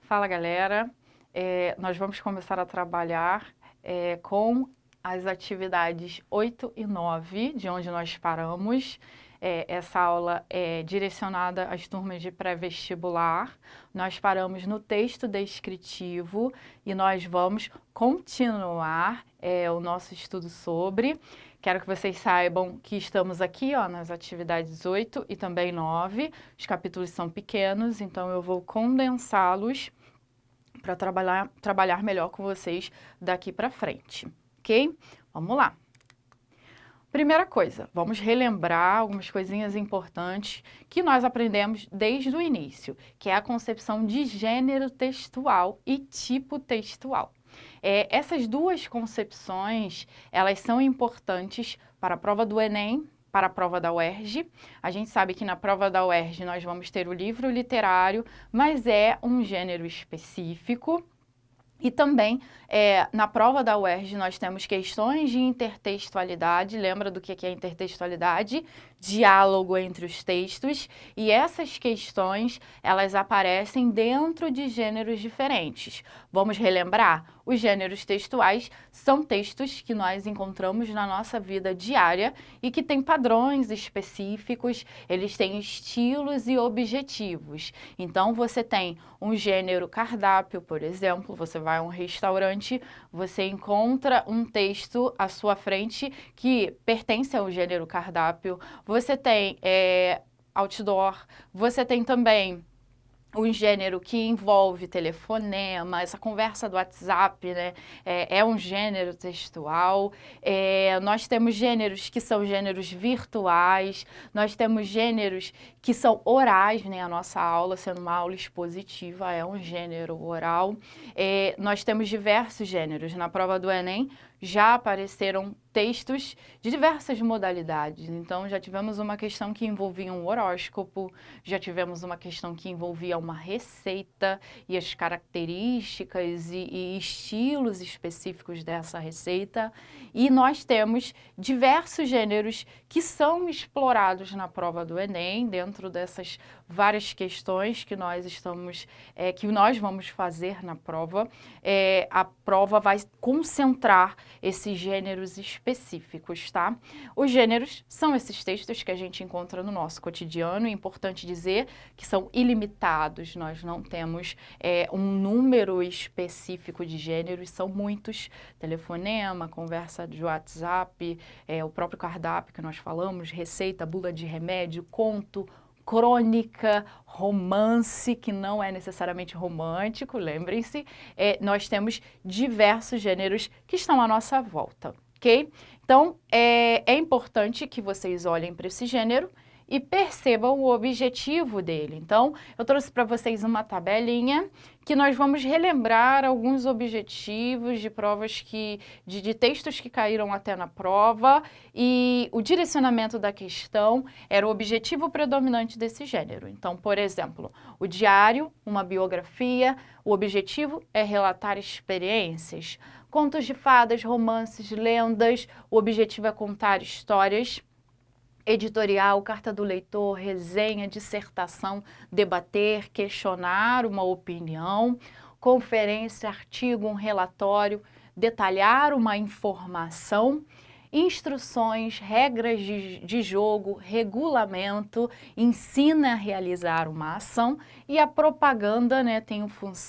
Fala, galera. Nós vamos começar a trabalhar com as atividades 8 e 9, de onde nós paramos. Essa aula é direcionada às turmas de pré-vestibular. Nós paramos no texto descritivo e nós vamos continuar o nosso estudo sobre. Quero que vocês saibam que estamos aqui nas atividades 8 e também 9. Os capítulos são pequenos, então eu vou condensá-los para trabalhar melhor com vocês daqui para frente, ok? Vamos lá. Primeira coisa, vamos relembrar algumas coisinhas importantes que nós aprendemos desde o início, que é a concepção de gênero textual e tipo textual. Essas duas concepções, elas são importantes para a prova do Enem, para a prova da UERJ. A gente sabe que na prova da UERJ nós vamos ter o livro literário, mas é um gênero específico. E também, na prova da UERJ, nós temos questões de intertextualidade. Lembra do que é intertextualidade? Diálogo entre os textos. E essas questões, elas aparecem dentro de gêneros diferentes. Vamos relembrar? Os gêneros textuais são textos que nós encontramos na nossa vida diária e que têm padrões específicos, eles têm estilos e objetivos. Então, você tem um gênero cardápio, por exemplo, você vai a um restaurante, você encontra um texto à sua frente que pertence ao gênero cardápio. Você tem outdoor, você tem também um gênero que envolve telefonema, essa conversa do WhatsApp, né? É um gênero textual. Nós temos gêneros que são gêneros virtuais, nós temos gêneros que são orais, né? A nossa aula, sendo uma aula expositiva, é um gênero oral. Nós temos diversos gêneros. Na prova do Enem já apareceram textos de diversas modalidades. Então, já tivemos uma questão que envolvia um horóscopo, já tivemos uma questão que envolvia uma receita e as características e estilos específicos dessa receita. E nós temos diversos gêneros que são explorados na prova do Enem, dentro dessas várias questões que nós vamos fazer na prova. A prova vai concentrar esses gêneros específicos, tá? Os gêneros são esses textos que a gente encontra no nosso cotidiano. É importante dizer que são ilimitados, nós não temos um número específico de gêneros, são muitos: telefonema, conversa de WhatsApp, o próprio cardápio que nós falamos, receita, bula de remédio, conto, crônica, romance, que não é necessariamente romântico, lembrem-se. Nós temos diversos gêneros que estão à nossa volta, ok? Então, é importante que vocês olhem para esse gênero e percebam o objetivo dele. Então, eu trouxe para vocês uma tabelinha que nós vamos relembrar alguns objetivos de provas de textos que caíram até na prova, e o direcionamento da questão era o objetivo predominante desse gênero. Então, por exemplo, o diário, uma biografia, o objetivo é relatar experiências. Contos de fadas, romances, lendas, o objetivo é contar histórias. Editorial, carta do leitor, resenha, dissertação, debater, questionar uma opinião. Conferência, artigo, um relatório, detalhar uma informação. Instruções, regras de jogo, regulamento, ensina a realizar uma ação. E a propaganda, né, tem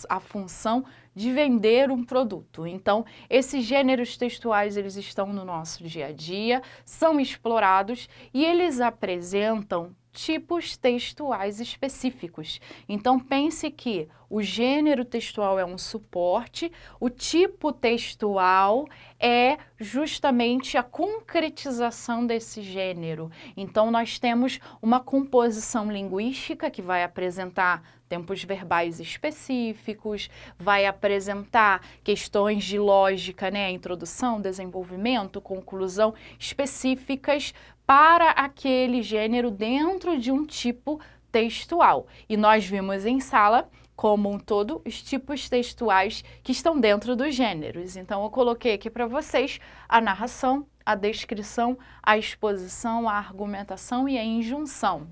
a função de vender um produto. Então, esses gêneros textuais, eles estão no nosso dia a dia, são explorados e eles apresentam tipos textuais específicos. Então, pense que o gênero textual é um suporte, o tipo textual é justamente a concretização desse gênero. Então, nós temos uma composição linguística que vai apresentar tempos verbais específicos, vai apresentar questões de lógica, né? Introdução, desenvolvimento, conclusão, específicas para aquele gênero dentro de um tipo textual. E nós vimos em sala, como um todo, os tipos textuais que estão dentro dos gêneros. Então, eu coloquei aqui para vocês a narração, a descrição, a exposição, a argumentação e a injunção.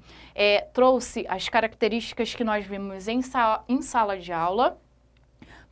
Trouxe as características que nós vimos em sala de aula.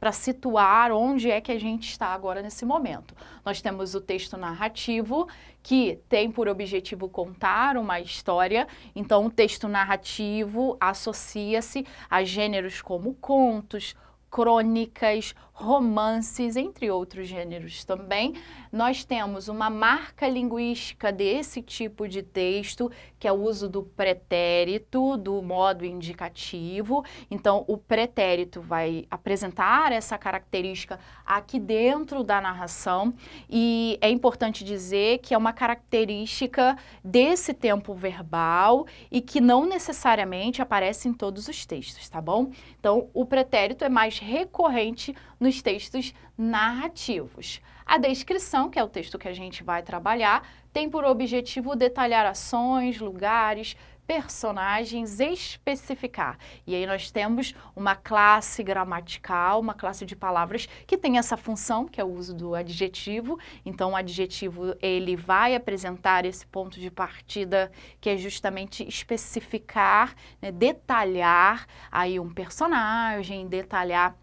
para situar onde é que a gente está agora nesse momento. Nós temos o texto narrativo, que tem por objetivo contar uma história. Então, o texto narrativo associa-se a gêneros como contos, crônicas, romances, entre outros gêneros também. Nós temos uma marca linguística desse tipo de texto, que é o uso do pretérito, do modo indicativo. Então, o pretérito vai apresentar essa característica aqui dentro da narração, e é importante dizer que é uma característica desse tempo verbal e que não necessariamente aparece em todos os textos, tá bom? Então, o pretérito é mais recorrente nos textos narrativos. A descrição, que é o texto que a gente vai trabalhar, tem por objetivo detalhar ações, lugares, personagens, especificar. E aí nós temos uma classe gramatical, uma classe de palavras que tem essa função, que é o uso do adjetivo. Então, o adjetivo, ele vai apresentar esse ponto de partida, que é justamente especificar, né, detalhar aí um personagem, detalhar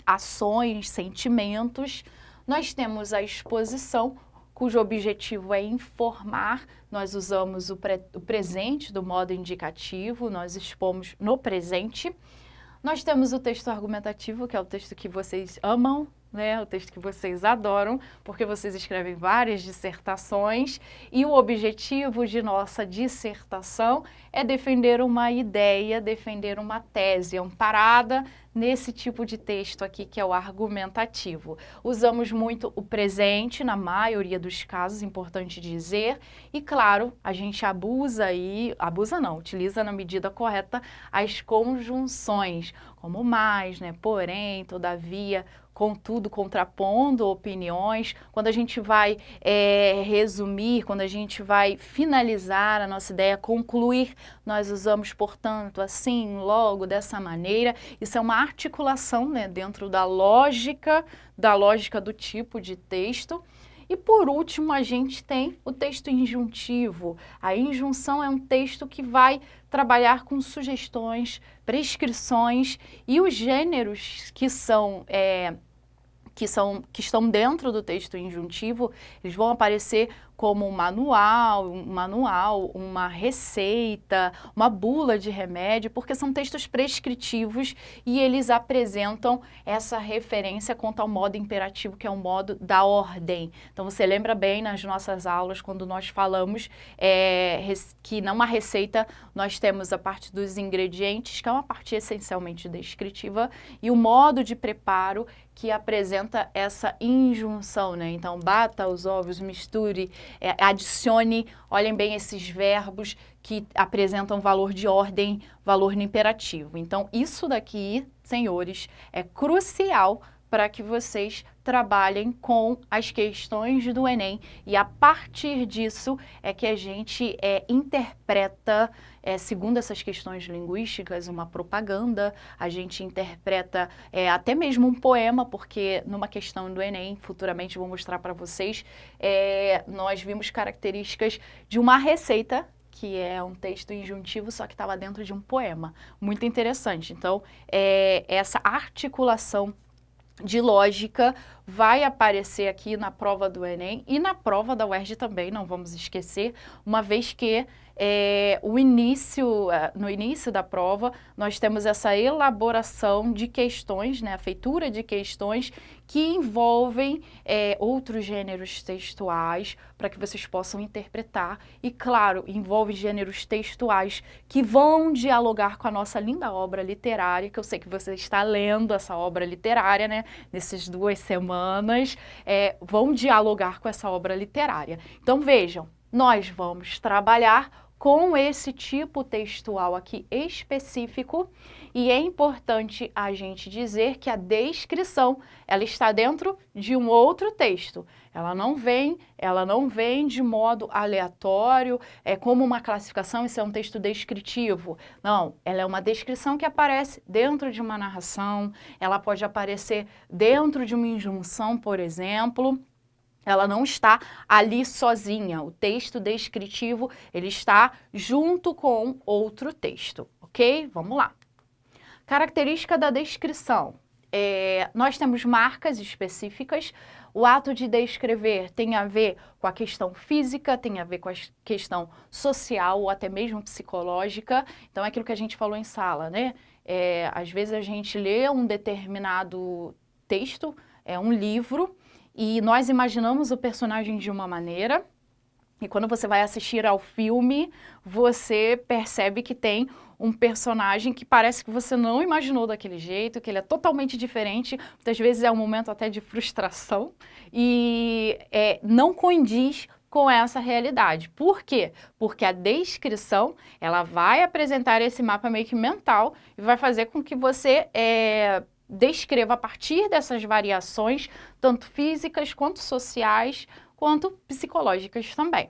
ações, sentimentos. Nós temos a exposição, cujo objetivo é informar. Nós usamos o presente do modo indicativo, nós expomos no presente. Nós temos o texto argumentativo, que é o texto que vocês amam, né? O texto que vocês adoram, porque vocês escrevem várias dissertações, e o objetivo de nossa dissertação é defender uma ideia, defender uma tese amparada nesse tipo de texto aqui, que é o argumentativo. Usamos muito o presente, na maioria dos casos, importante dizer, e claro, a gente utiliza na medida correta as conjunções, como mais, né, porém, todavia, contudo, contrapondo opiniões. Quando a gente vai resumir, quando a gente vai finalizar a nossa ideia, concluir, nós usamos, portanto, assim, logo, dessa maneira. Isso é uma articulação, né, dentro da lógica do tipo de texto. E por último, a gente tem o texto injuntivo. A injunção é um texto que vai trabalhar com sugestões, prescrições, e os gêneros que estão dentro do texto injuntivo, eles vão aparecer como um manual, uma receita, uma bula de remédio, porque são textos prescritivos e eles apresentam essa referência quanto ao modo imperativo, que é o modo da ordem. Então, você lembra bem nas nossas aulas, quando nós falamos que numa receita nós temos a parte dos ingredientes, que é uma parte essencialmente descritiva, e o modo de preparo, que apresenta essa injunção, né? Então, bata os ovos, misture, adicione, olhem bem esses verbos que apresentam valor de ordem, valor no imperativo. Então, isso daqui, senhores, é crucial para que vocês trabalhem com as questões do Enem, e a partir disso é que a gente interpreta, segundo essas questões linguísticas, uma propaganda, a gente interpreta até mesmo um poema, porque numa questão do Enem, futuramente vou mostrar para vocês, nós vimos características de uma receita, que é um texto injuntivo, só que estava dentro de um poema. Muito interessante. Então, essa articulação de lógica vai aparecer aqui na prova do Enem e na prova da UERJ também, não vamos esquecer, uma vez que no início da prova nós temos essa elaboração de questões, né, a feitura de questões que envolvem outros gêneros textuais para que vocês possam interpretar, e claro, envolve gêneros textuais que vão dialogar com a nossa linda obra literária, que eu sei que você está lendo essa obra literária, né, nessas 2 semanas, vão dialogar com essa obra literária. Então vejam, nós vamos trabalhar com esse tipo textual aqui específico, e é importante a gente dizer que a descrição, ela está dentro de um outro texto. Ela não vem de modo aleatório, como uma classificação, isso é um texto descritivo. Não, ela é uma descrição que aparece dentro de uma narração, ela pode aparecer dentro de uma injunção, por exemplo. Ela não está ali sozinha, o texto descritivo, ele está junto com outro texto, ok? Vamos lá. Característica da descrição. nós temos marcas específicas. O ato de descrever tem a ver com a questão física, tem a ver com a questão social ou até mesmo psicológica. Então, é aquilo que a gente falou em sala, né? Às vezes a gente lê um determinado texto, um livro, e nós imaginamos o personagem de uma maneira, e quando você vai assistir ao filme, você percebe que tem um personagem que parece que você não imaginou daquele jeito, que ele é totalmente diferente, muitas vezes é um momento até de frustração, e não condiz com essa realidade. Por quê? Porque a descrição, ela vai apresentar esse mapa meio que mental e vai fazer com que você descreva a partir dessas variações, tanto físicas quanto sociais, quanto psicológicas também.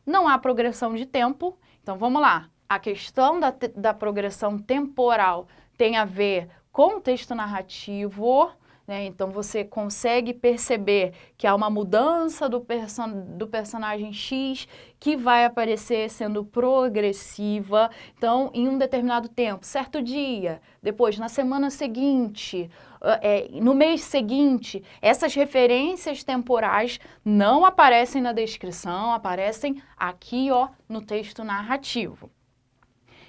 Não há progressão de tempo, então vamos lá. A questão da progressão temporal tem a ver com o texto narrativo, né? Então você consegue perceber que há uma mudança do personagem X que vai aparecer sendo progressiva. Então, em um determinado tempo, certo dia, depois na semana seguinte, no mês seguinte, essas referências temporais não aparecem na descrição, aparecem aqui, ó, no texto narrativo.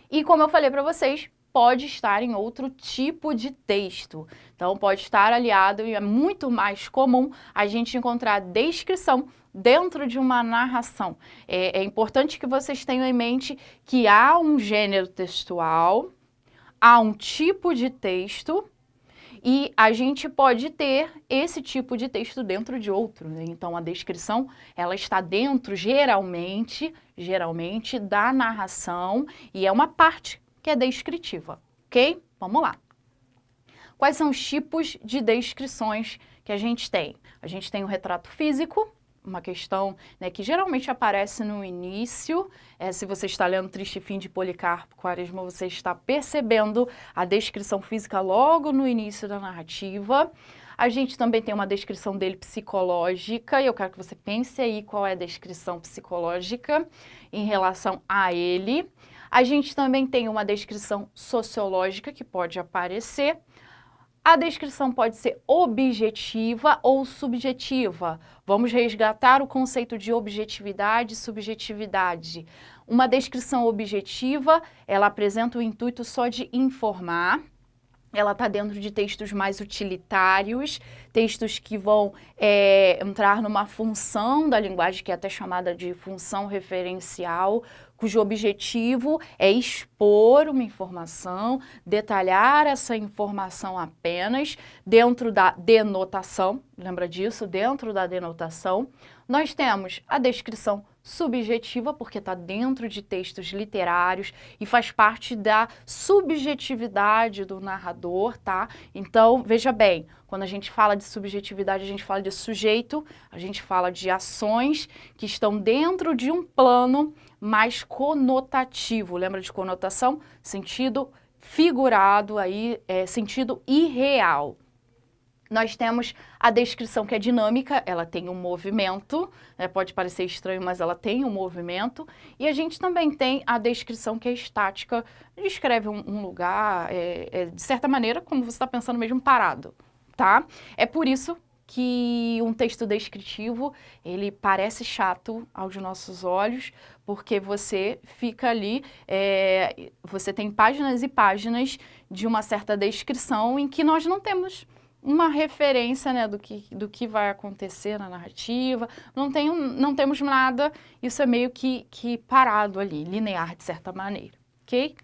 E como eu falei para vocês, pode estar em outro tipo de texto. Então, pode estar aliado e é muito mais comum a gente encontrar descrição dentro de uma narração. É importante que vocês tenham em mente que há um gênero textual, há um tipo de texto, e a gente pode ter esse tipo de texto dentro de outro, né? Então, a descrição, ela está dentro, geralmente, da narração, e é uma parte que é descritiva, ok? Vamos lá. Quais são os tipos de descrições que a gente tem? A gente tem o retrato físico, uma questão, né, que geralmente aparece no início. Se você está lendo Triste Fim de Policarpo Quaresma, você está percebendo a descrição física logo no início da narrativa. A gente também tem uma descrição dele psicológica, e eu quero que você pense aí qual é a descrição psicológica em relação a ele. A gente também tem uma descrição sociológica que pode aparecer. A descrição pode ser objetiva ou subjetiva. Vamos resgatar o conceito de objetividade e subjetividade. Uma descrição objetiva, ela apresenta o intuito só de informar. Ela está dentro de textos mais utilitários, textos que vão entrar numa função da linguagem que é até chamada de função referencial, cujo objetivo é expor uma informação, detalhar essa informação apenas dentro da denotação, lembra disso? Dentro da denotação, nós temos a descrição subjetiva, porque está dentro de textos literários e faz parte da subjetividade do narrador, tá? Então, veja bem, quando a gente fala de subjetividade, a gente fala de sujeito, a gente fala de ações que estão dentro de um plano mais conotativo. Lembra de conotação? Sentido figurado, aí, sentido irreal. Nós temos a descrição que é dinâmica, ela tem um movimento, pode parecer estranho, mas ela tem um movimento. E a gente também tem a descrição que é estática, descreve um lugar, de certa maneira, como você está pensando mesmo parado, tá? É por isso que um texto descritivo, ele parece chato aos nossos olhos, porque você fica ali, você tem páginas e páginas de uma certa descrição em que nós não temos uma referência, né, do que vai acontecer na narrativa, não temos nada, isso é meio que parado ali, linear de certa maneira, ok?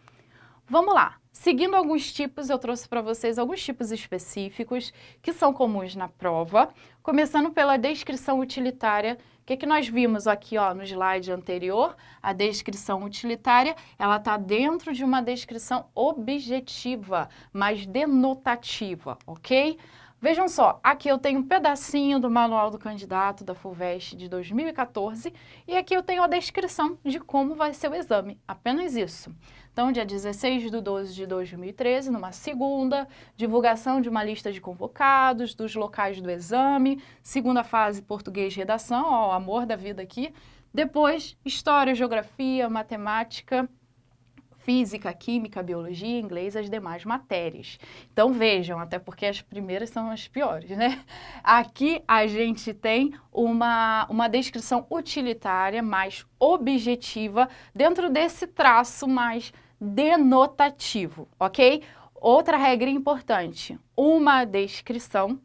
Vamos lá, seguindo alguns tipos, eu trouxe para vocês alguns tipos específicos que são comuns na prova, começando pela descrição utilitária. O que nós vimos aqui, ó, no slide anterior? A descrição utilitária, ela está dentro de uma descrição objetiva, mas denotativa, ok? Vejam só, aqui eu tenho um pedacinho do Manual do Candidato da FUVEST de 2014 e aqui eu tenho a descrição de como vai ser o exame, apenas isso. Então, dia 16/12/2013, numa segunda, divulgação de uma lista de convocados, dos locais do exame, segunda fase português redação, ó, o amor da vida aqui. Depois, história, geografia, matemática, física, química, biologia, inglês, as demais matérias. Então vejam, até porque as primeiras são as piores, né? Aqui a gente tem uma descrição utilitária mais objetiva dentro desse traço mais denotativo, ok? Outra regra importante, uma descrição,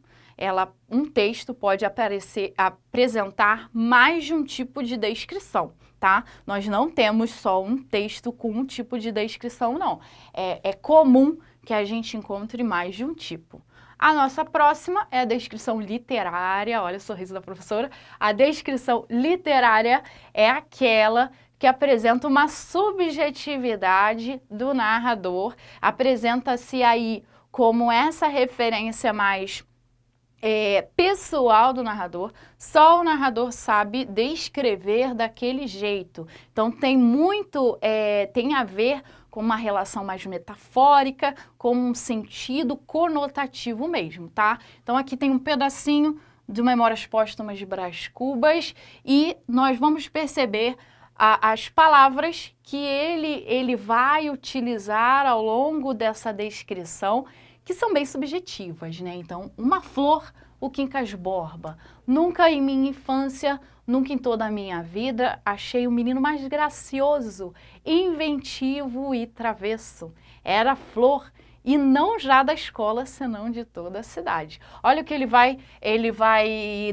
um texto pode apresentar mais de um tipo de descrição, tá? Nós não temos só um texto com um tipo de descrição, não. É comum que a gente encontre mais de um tipo. A nossa próxima é a descrição literária, olha o sorriso da professora. A descrição literária é aquela que apresenta uma subjetividade do narrador, apresenta-se aí como essa referência mais pessoal do narrador, só o narrador sabe descrever daquele jeito. Então tem a ver com uma relação mais metafórica, com um sentido conotativo mesmo, tá? Então aqui tem um pedacinho de Memórias Póstumas de Brás Cubas e nós vamos perceber as palavras que ele vai utilizar ao longo dessa descrição, que são bem subjetivas, né? Então, uma flor, o Quincas Borba. Nunca em minha infância, nunca em toda a minha vida, achei o menino mais gracioso, inventivo e travesso. Era flor, e não já da escola, senão de toda a cidade. Olha o que ele vai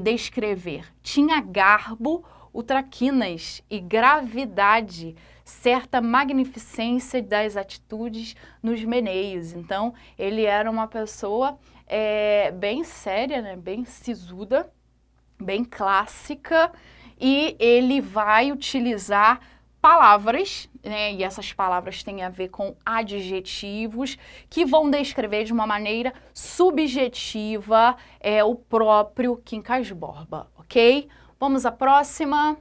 descrever. Tinha garbo, utraquinas e gravidade, certa magnificência das atitudes nos meneios. Então, ele era uma pessoa bem séria, né? Bem sisuda, bem clássica, e ele vai utilizar palavras, né? E essas palavras têm a ver com adjetivos que vão descrever de uma maneira subjetiva o próprio Quincas Borba, ok? Vamos à próxima.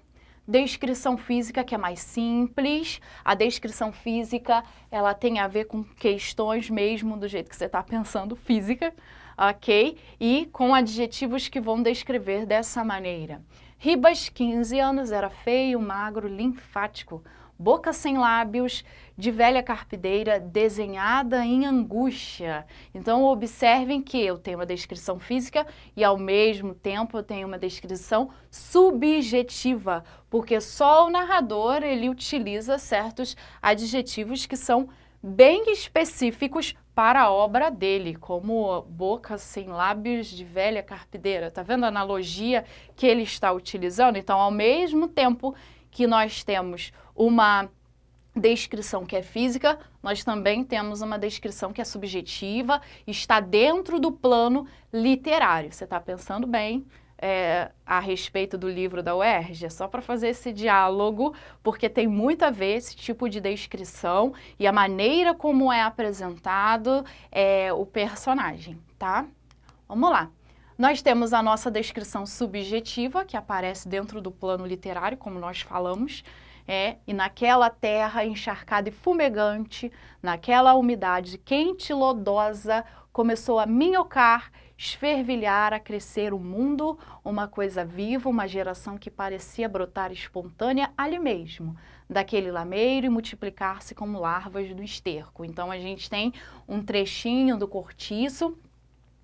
Descrição física, que é mais simples. A descrição física, ela tem a ver com questões mesmo do jeito que você está pensando, física, ok? E com adjetivos que vão descrever dessa maneira. Ribas, 15 anos, era feio, magro, linfático, boca sem lábios, de velha carpideira, desenhada em angústia. Então, observem que eu tenho uma descrição física e, ao mesmo tempo, eu tenho uma descrição subjetiva, porque só o narrador, ele utiliza certos adjetivos que são bem específicos para a obra dele, como boca sem lábios de velha carpideira. Tá vendo a analogia que ele está utilizando? Então, ao mesmo tempo que nós temos uma descrição que é física, nós também temos uma descrição que é subjetiva, está dentro do plano literário. Você está pensando bem a respeito do livro da UERJ? É só para fazer esse diálogo, porque tem muito a ver esse tipo de descrição e a maneira como é apresentado o personagem, tá? Vamos lá. Nós temos a nossa descrição subjetiva, que aparece dentro do plano literário, como nós falamos, e naquela terra encharcada e fumegante, naquela umidade quente e lodosa, começou a minhocar, esfervilhar, a crescer o mundo, uma coisa viva, uma geração que parecia brotar espontânea ali mesmo, daquele lameiro e multiplicar-se como larvas do esterco. Então a gente tem um trechinho do Cortiço,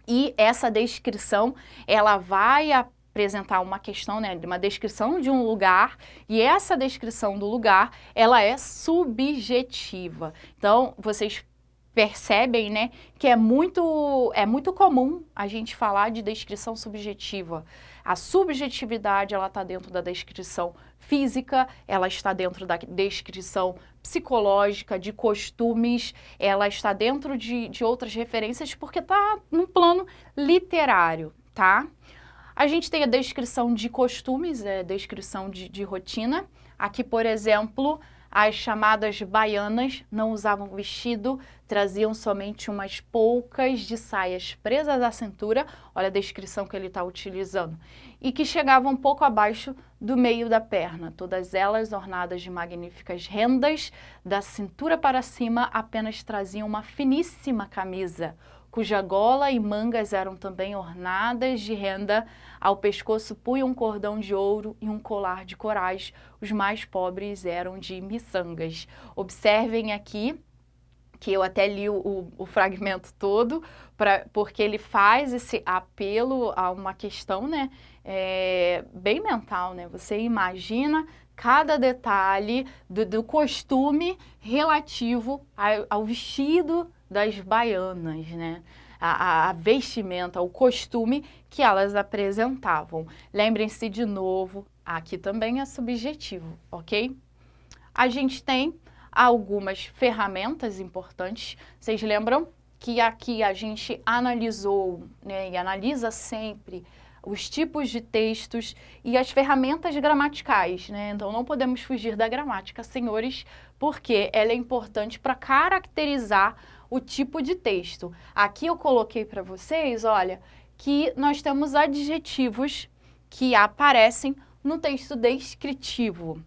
e essa descrição, ela vai apresentar uma questão, né, uma descrição de um lugar, e essa descrição do lugar, ela é subjetiva. Então, vocês percebem, né, que é muito comum a gente falar de descrição subjetiva. A subjetividade, ela está dentro da descrição física, ela está dentro da descrição psicológica, de costumes, ela está dentro de outras referências, porque está no plano literário, tá? A gente tem a descrição de costumes, descrição de rotina. Aqui, por exemplo, as chamadas baianas não usavam vestido, traziam somente umas poucas de saias presas à cintura, olha a descrição que ele está utilizando, e que chegavam um pouco abaixo do meio da perna, todas elas ornadas de magníficas rendas, da cintura para cima apenas traziam uma finíssima camisa, cuja gola e mangas eram também ornadas de renda, ao pescoço punha um cordão de ouro e um colar de corais. Os mais pobres eram de miçangas. Observem aqui que eu até li o fragmento todo, porque ele faz esse apelo a uma questão, né, bem mental, né? Você imagina cada detalhe do costume relativo ao vestido das baianas, né? A vestimenta, o costume que elas apresentavam. Lembrem-se de novo, aqui também é subjetivo, ok? A gente tem algumas ferramentas importantes. Vocês lembram que aqui a gente analisou, né, e analisa sempre os tipos de textos e as ferramentas gramaticais, né? Então não podemos fugir da gramática, senhores, porque ela é importante para caracterizar o tipo de texto. Aqui eu coloquei para vocês, olha, que nós temos adjetivos que aparecem no texto descritivo.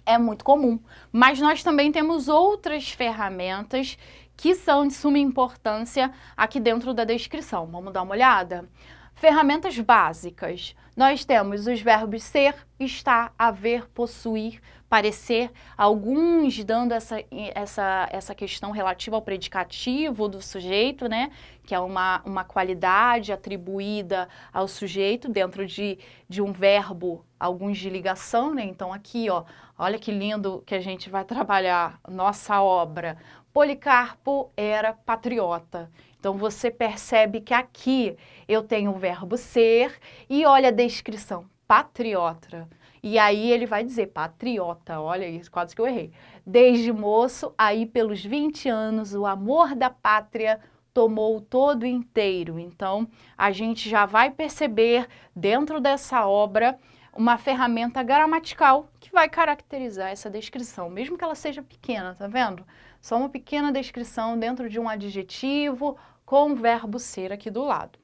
É muito comum, mas nós também temos outras ferramentas que são de suma importância aqui dentro da descrição. Vamos dar uma olhada? Ferramentas básicas. Nós temos os verbos ser, estar, haver, possuir, parecer, alguns dando essa questão relativa ao predicativo do sujeito, né? Que é uma qualidade atribuída ao sujeito dentro de um verbo, alguns de ligação, né? Então aqui, ó, olha que lindo que a gente vai trabalhar nossa obra. Policarpo era patriota. Então você percebe que aqui eu tenho o verbo ser e olha a descrição, patriota. E aí ele vai dizer patriota, olha isso, quase que eu errei. Desde moço, aí pelos 20 anos, o amor da pátria tomou todo inteiro. Então a gente já vai perceber dentro dessa obra uma ferramenta gramatical que vai caracterizar essa descrição, mesmo que ela seja pequena, tá vendo? Só uma pequena descrição dentro de um adjetivo com o verbo ser aqui do lado,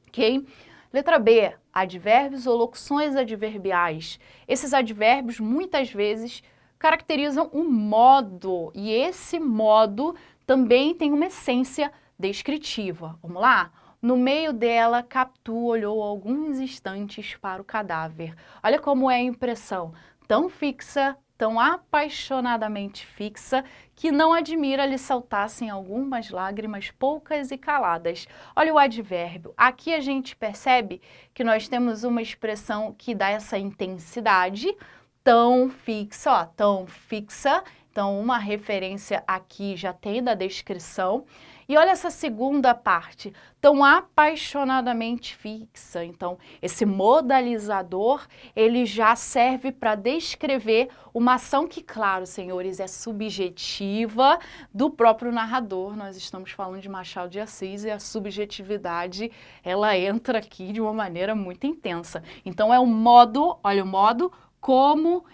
ok? Letra B, advérbios ou locuções adverbiais. Esses advérbios, muitas vezes, caracterizam um modo, e esse modo também tem uma essência descritiva. Vamos lá? No meio dela, Capitu olhou alguns instantes para o cadáver. Olha como é a impressão, tão fixa, tão apaixonadamente fixa, que não admira lhe saltassem algumas lágrimas poucas e caladas. Olha o advérbio. Aqui a gente percebe que nós temos uma expressão que dá essa intensidade, tão fixa, ó, tão fixa. Então, uma referência aqui já tem da descrição. E olha essa segunda parte, tão apaixonadamente fixa. Então, esse modalizador, ele já serve para descrever uma ação que, claro, senhores, é subjetiva do próprio narrador. Nós estamos falando de Machado de Assis e a subjetividade, ela entra aqui de uma maneira muito intensa. Então, é o modo, olha o modo, como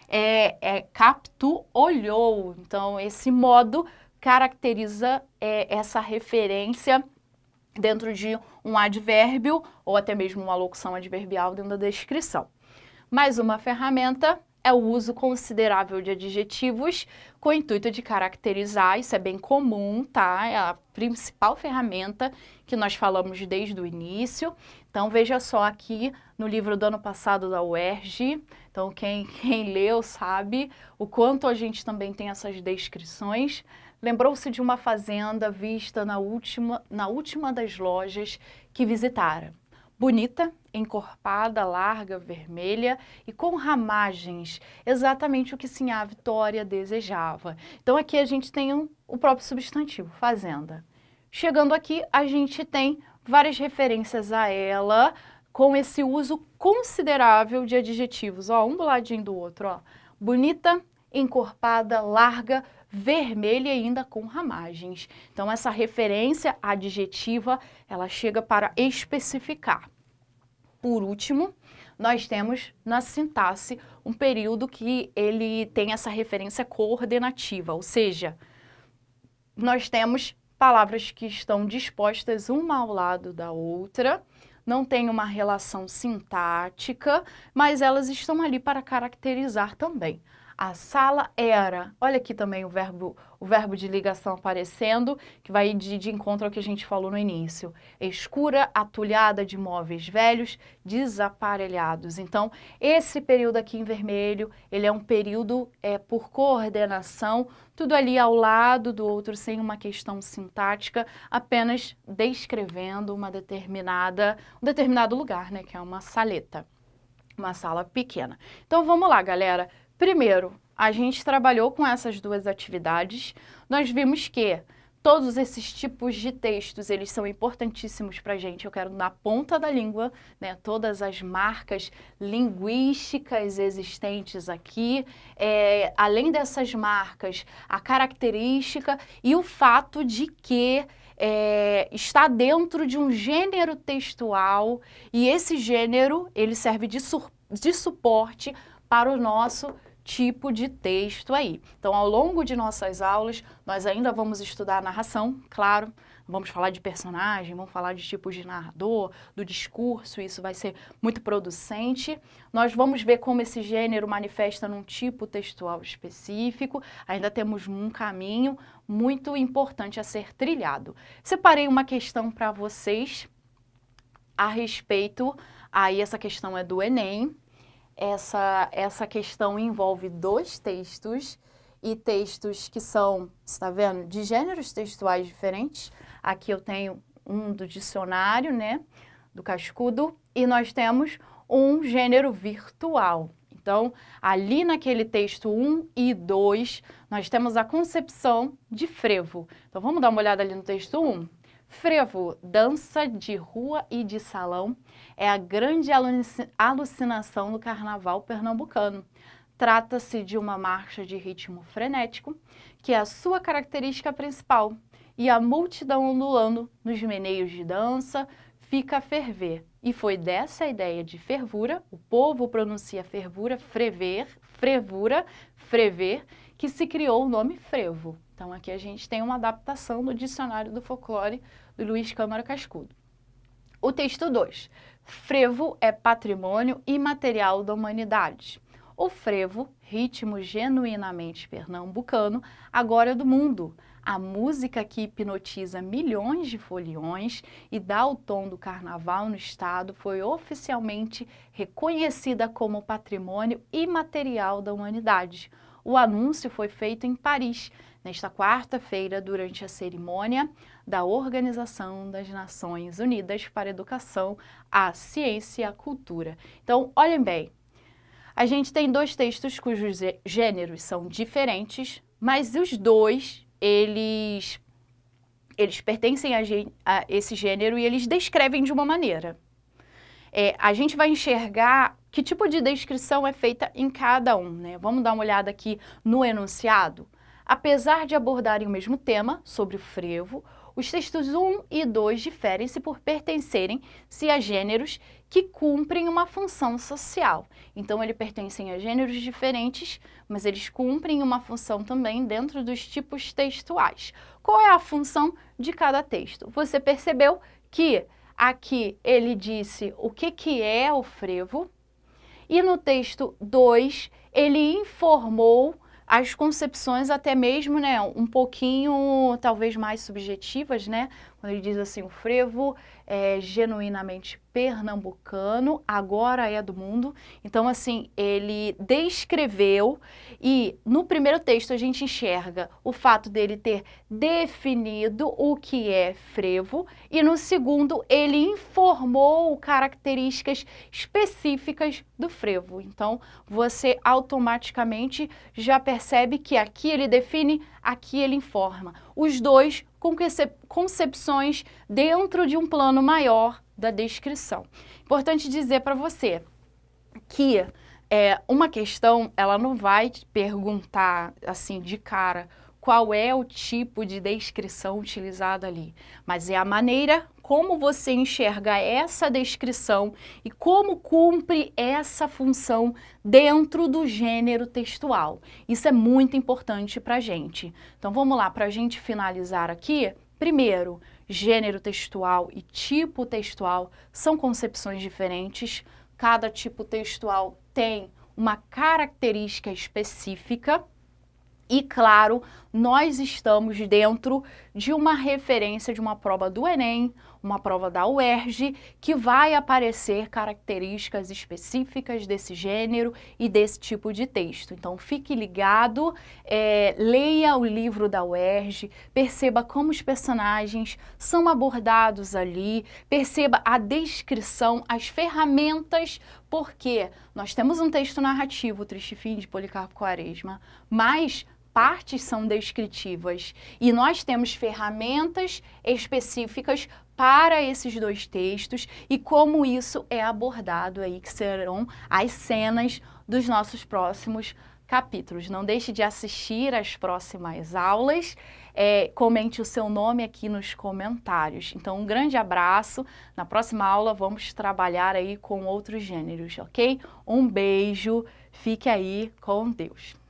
Capitu olhou. Então, esse modo caracteriza essa referência dentro de um advérbio ou até mesmo uma locução adverbial dentro da descrição. Mais uma ferramenta é o uso considerável de adjetivos com o intuito de caracterizar, isso é bem comum, tá? É a principal ferramenta que nós falamos desde o início. Então, veja só aqui no livro do ano passado da UERJ, então quem leu sabe o quanto a gente também tem essas descrições. Lembrou-se de uma fazenda vista na última das lojas que visitara. Bonita, encorpada, larga, vermelha e com ramagens, exatamente o que Sinhá Vitória desejava. Então aqui a gente tem o próprio substantivo, fazenda. Chegando aqui, a gente tem várias referências a ela com esse uso considerável de adjetivos, ó, um do ladinho do outro, ó. Bonita, encorpada, larga, vermelha e ainda com ramagens. Então essa referência adjetiva, ela chega para especificar. Por último, nós temos na sintaxe um período que ele tem essa referência coordenativa, ou seja, nós temos palavras que estão dispostas uma ao lado da outra, não tem uma relação sintática, mas elas estão ali para caracterizar também. A sala era, olha aqui também o verbo de ligação aparecendo, que vai de encontro ao que a gente falou no início. Escura, atulhada de móveis velhos, desaparelhados. Então, esse período aqui em vermelho, ele é um período por coordenação, tudo ali ao lado do outro, sem uma questão sintática, apenas descrevendo um determinado lugar, né, que é uma saleta, uma sala pequena. Então, vamos lá, galera. Primeiro, a gente trabalhou com essas duas atividades, nós vimos que todos esses tipos de textos, eles são importantíssimos para a gente. Eu quero na ponta da língua, né, todas as marcas linguísticas existentes aqui, além dessas marcas, a característica e o fato de que está dentro de um gênero textual e esse gênero, ele serve de suporte para o nosso tipo de texto aí. Então, ao longo de nossas aulas, nós ainda vamos estudar a narração, claro, vamos falar de personagem, vamos falar de tipos de narrador, do discurso, isso vai ser muito producente. Nós vamos ver como esse gênero manifesta num tipo textual específico, ainda temos um caminho muito importante a ser trilhado. Separei uma questão para vocês a respeito, aí essa questão é do Enem. Essa questão envolve dois textos, e textos que são, você está vendo, de gêneros textuais diferentes. Aqui eu tenho um do dicionário, né, do Cascudo, e nós temos um gênero virtual. Então, ali naquele texto 1 e 2, nós temos a concepção de frevo. Então, vamos dar uma olhada ali no texto 1. Frevo, dança de rua e de salão, é a grande alucinação do carnaval pernambucano. Trata-se de uma marcha de ritmo frenético, que é a sua característica principal, e a multidão ondulando nos meneios de dança fica a ferver. E foi dessa ideia de fervura, o povo pronuncia fervura, frevura, frever, que se criou o nome frevo. Então aqui a gente tem uma adaptação do dicionário do folclore do Luiz Câmara Cascudo. O texto 2. Frevo é patrimônio imaterial da humanidade. O frevo, ritmo genuinamente pernambucano, agora é do mundo. A música que hipnotiza milhões de foliões e dá o tom do carnaval no estado foi oficialmente reconhecida como patrimônio imaterial da humanidade. O anúncio foi feito em Paris, nesta quarta-feira, durante a cerimônia da Organização das Nações Unidas para a Educação, a Ciência e a Cultura. Então, olhem bem, a gente tem dois textos cujos gêneros são diferentes, mas os dois, eles pertencem a esse gênero e eles descrevem de uma maneira. A gente vai enxergar que tipo de descrição é feita em cada um, né? Vamos dar uma olhada aqui no enunciado. Apesar de abordarem o mesmo tema, sobre o frevo, os textos 1 e 2 diferem-se por pertencerem-se a gêneros que cumprem uma função social. Então, eles pertencem a gêneros diferentes, mas eles cumprem uma função também dentro dos tipos textuais. Qual é a função de cada texto? Você percebeu que aqui ele disse o que é o frevo, e no texto 2 ele informou as concepções até mesmo, né, um pouquinho talvez mais subjetivas, né, quando ele diz assim, o frevo é genuinamente pernambucano, agora é do mundo. Então, assim, ele descreveu e no primeiro texto a gente enxerga o fato dele ter definido o que é frevo e no segundo ele informou características específicas do frevo. Então, você automaticamente já percebe que aqui ele define, aqui ele informa. Os dois com concepções dentro de um plano maior da descrição. Importante dizer para você que uma questão, ela não vai te perguntar assim de cara qual é o tipo de descrição utilizada ali, mas é a maneira como você enxerga essa descrição e como cumpre essa função dentro do gênero textual. Isso é muito importante para a gente. Então vamos lá, para a gente finalizar aqui, primeiro, gênero textual e tipo textual são concepções diferentes, cada tipo textual tem uma característica específica. E, claro, nós estamos dentro de uma referência de uma prova do Enem, uma prova da UERJ, que vai aparecer características específicas desse gênero e desse tipo de texto. Então, fique ligado, leia o livro da UERJ, perceba como os personagens são abordados ali, perceba a descrição, as ferramentas, porque nós temos um texto narrativo, O Triste Fim de Policarpo Quaresma, mas partes são descritivas e nós temos ferramentas específicas para esses dois textos e como isso é abordado aí, que serão as cenas dos nossos próximos capítulos. Não deixe de assistir às próximas aulas, comente o seu nome aqui nos comentários. Então, um grande abraço, na próxima aula vamos trabalhar aí com outros gêneros, ok? Um beijo, fique aí com Deus.